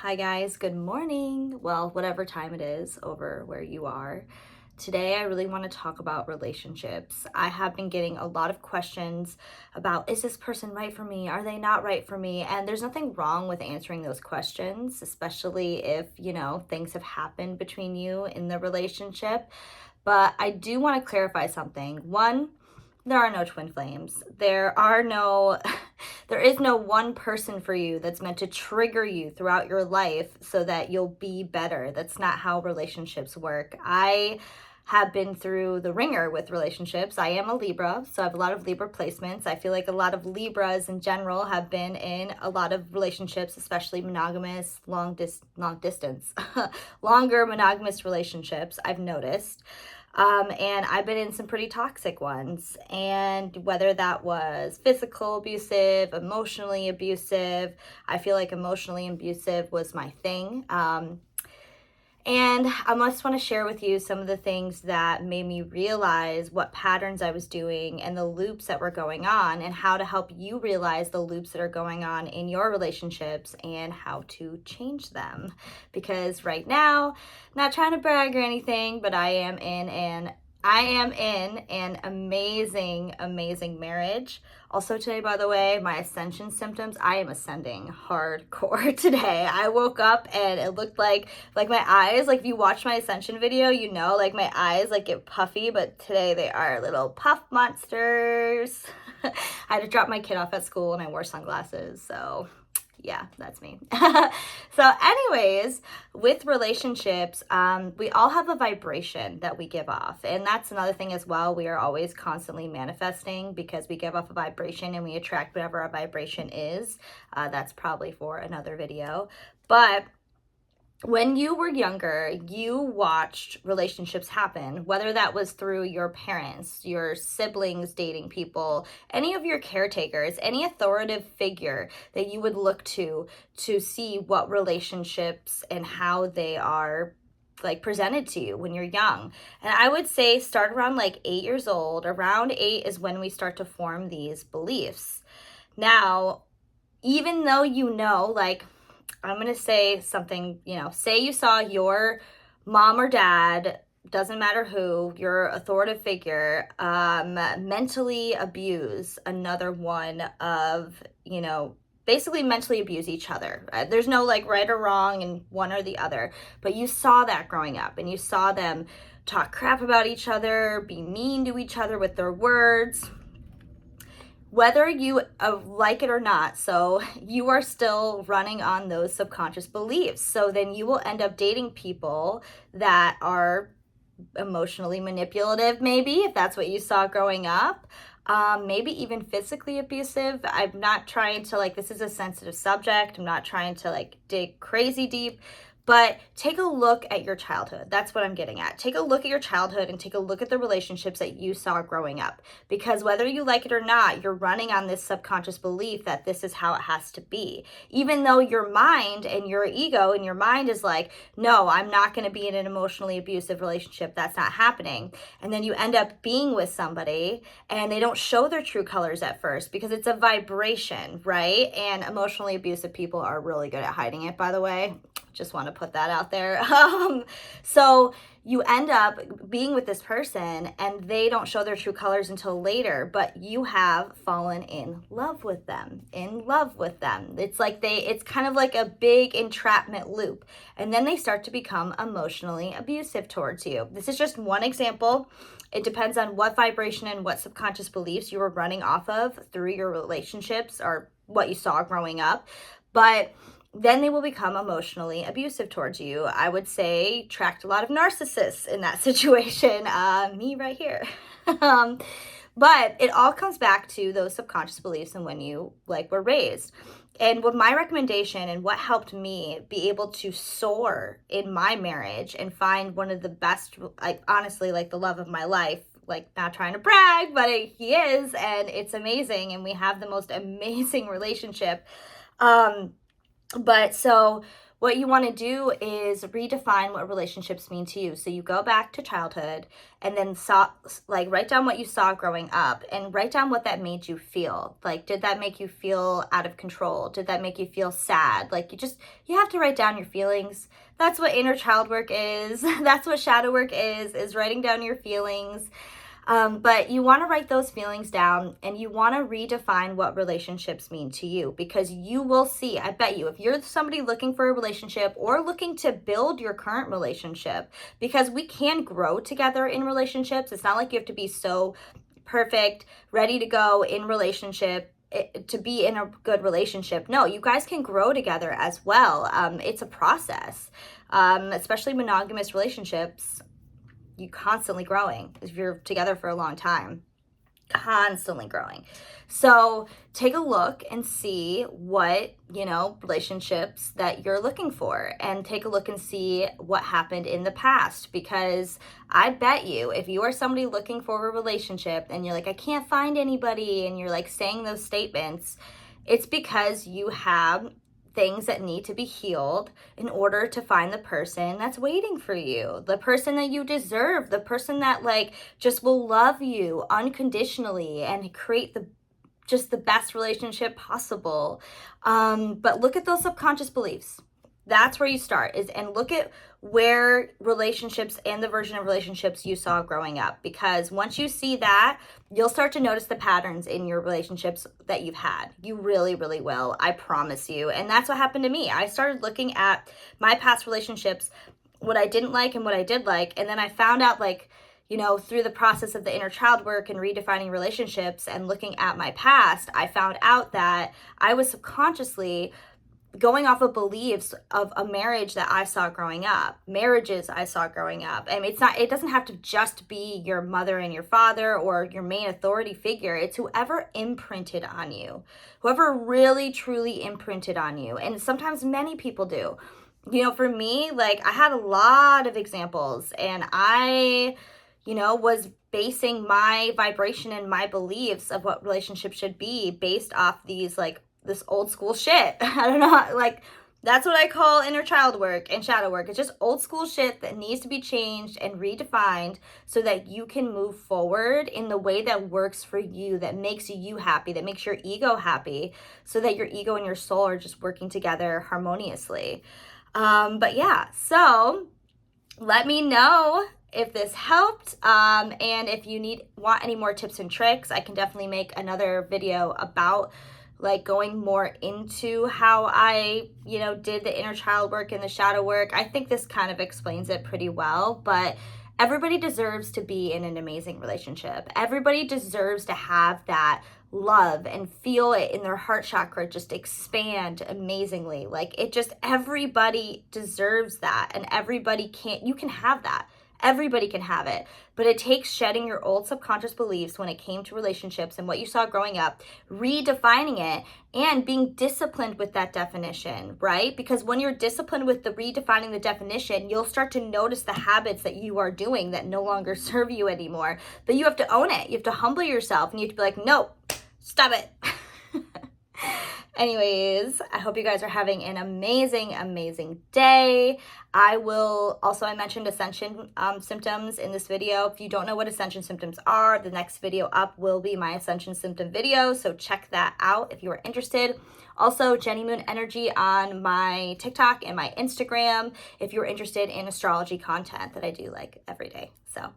Hi guys, good morning. Well, whatever time it is over where you are. Today, I really want to talk about relationships. I have been getting a lot of questions about, is this person right for me? Are they not right for me? And there's nothing wrong with answering those questions, especially if, things have happened between you in the relationship. But I do want to clarify something. One, there are no twin flames. There is no one person for you that's meant to trigger you throughout your life so that you'll be better. That's not how relationships work. I have been through the ringer with relationships. I am a Libra, so I have a lot of Libra placements. I feel like a lot of Libras in general have been in a lot of relationships, especially monogamous, long distance, longer monogamous relationships, I've noticed. And I've been in some pretty toxic ones. And whether that was physical abusive, emotionally abusive, I feel like emotionally abusive was my thing. And I just want to share with you some of the things that made me realize what patterns I was doing and the loops that were going on, and how to help you realize the loops that are going on in your relationships and how to change them. Because right now, not trying to brag or anything, but I am in an amazing, amazing marriage. Also today, by the way, my ascension symptoms, I am ascending hardcore today. I woke up and it looked like my eyes, like if you watch my ascension video, like my eyes like get puffy, but today they are little puff monsters. I had to drop my kid off at school and I wore sunglasses, so yeah, that's me. So anyways, with relationships, we all have a vibration that we give off. And that's another thing as well. We are always constantly manifesting because we give off a vibration and we attract whatever our vibration is. That's probably for another video. But when you were younger, you watched relationships happen, whether that was through your parents, your siblings dating people, any of your caretakers, any authoritative figure that you would look to see what relationships and how they are like presented to you when you're young. And I would say start around like 8 years old. Around 8 is when we start to form these beliefs. Now, even though like I'm going to say something, say you saw your mom or dad, doesn't matter who, your authoritative figure, mentally abuse another one of, basically mentally abuse each other. There's no like right or wrong in one or the other, but you saw that growing up and you saw them talk crap about each other, be mean to each other with their words, whether you like it or not. So you are still running on those subconscious beliefs. So then you will end up dating people that are emotionally manipulative, maybe, if that's what you saw growing up. Maybe even physically abusive. I'm not trying to this is a sensitive subject. I'm not trying to dig crazy deep. But take a look at your childhood. That's what I'm getting at. Take a look at your childhood and take a look at the relationships that you saw growing up. Because whether you like it or not, you're running on this subconscious belief that this is how it has to be. Even though your mind and your ego and your mind is like, no, I'm not going to be in an emotionally abusive relationship. That's not happening. And then you end up being with somebody and they don't show their true colors at first because it's a vibration, right? And emotionally abusive people are really good at hiding it, by the way. Just want to put that out there. So you end up being with this person and they don't show their true colors until later, but you have fallen in love with them, It's kind of like a big entrapment loop. And then they start to become emotionally abusive towards you. This is just one example. It depends on what vibration and what subconscious beliefs you were running off of through your relationships or what you saw growing up. But then they will become emotionally abusive towards you. I would say tracked a lot of narcissists in that situation. Me right here. But it all comes back to those subconscious beliefs and when you were raised. And what my recommendation and what helped me be able to soar in my marriage and find one of the best, honestly, the love of my life, not trying to brag, but he is, and it's amazing. And we have the most amazing relationship. But so what you want to do is redefine what relationships mean to you. So you go back to childhood and then write down what you saw growing up and write down what that made you feel. Like, did that make you feel out of control? Did that make you feel sad? Like, you have to write down your feelings. That's what inner child work is. That's what shadow work is writing down your feelings. But you want to write those feelings down and you want to redefine what relationships mean to you, because you will see, I bet you, if you're somebody looking for a relationship or looking to build your current relationship, because we can grow together in relationships. It's not like you have to be so perfect, ready to go in relationship to be in a good relationship. No, you guys can grow together as well. It's a process, especially monogamous relationships. You constantly growing if you're together for a long time, constantly growing. So take a look and see what, relationships that you're looking for, and take a look and see what happened in the past, because I bet you if you are somebody looking for a relationship and you're like, I can't find anybody, and you're like saying those statements, it's because you have things that need to be healed in order to find the person that's waiting for you, the person that you deserve, the person that just will love you unconditionally and create the best relationship possible. But look at those subconscious beliefs. That's where you start, and look at where relationships and the version of relationships you saw growing up, because once you see that, you'll start to notice the patterns in your relationships that you've had. You really, really will. I promise you. And that's what happened to me. I started looking at my past relationships, what I didn't like and what I did like. And then I found out through the process of the inner child work and redefining relationships and looking at my past, I found out that I was subconsciously going off of beliefs of a marriage that I saw growing up, marriages I saw growing up. And it doesn't have to just be your mother and your father or your main authority figure. It's whoever imprinted on you, whoever really, truly imprinted on you. And sometimes many people do. For me, I had a lot of examples, and I, was basing my vibration and my beliefs of what relationships should be based off these, this old school shit. I don't know, that's what I call inner child work and shadow work. It's just old school shit that needs to be changed and redefined so that you can move forward in the way that works for you, that makes you happy, that makes your ego happy, so that your ego and your soul are just working together harmoniously. But yeah, so let me know if this helped, and if you want any more tips and tricks, I can definitely make another video about going more into how I, did the inner child work and the shadow work. I think this kind of explains it pretty well, but everybody deserves to be in an amazing relationship. Everybody deserves to have that love and feel it in their heart chakra just expand amazingly. Everybody deserves that, and you can have that. Everybody can have it, but it takes shedding your old subconscious beliefs when it came to relationships and what you saw growing up, redefining it, and being disciplined with that definition, right? Because when you're disciplined with the redefining the definition, you'll start to notice the habits that you are doing that no longer serve you anymore. But you have to own it. You have to humble yourself, and you have to be like, no, stop it. Anyways, I hope you guys are having an amazing, amazing day. I mentioned ascension symptoms in this video. If you don't know what ascension symptoms are, the next video up will be my ascension symptom video. So check that out if you are interested. Also, Jenny Moon Energy on my TikTok and my Instagram if you're interested in astrology content that I do every day. So